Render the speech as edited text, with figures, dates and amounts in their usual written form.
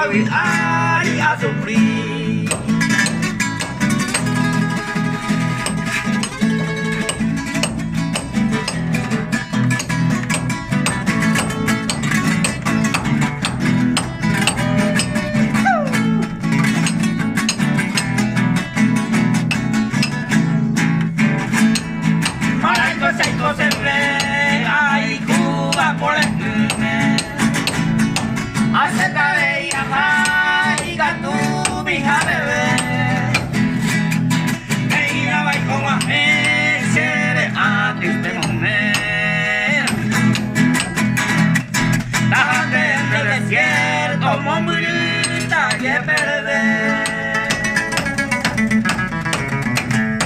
olvidar y a sufrir. Seco se ve, ay, Cuba por el crimen. Acerca de ella, hija, tu hija bebé. Ella va como a ser a triste momento. Estás dentro del desierto, mombrita que perder.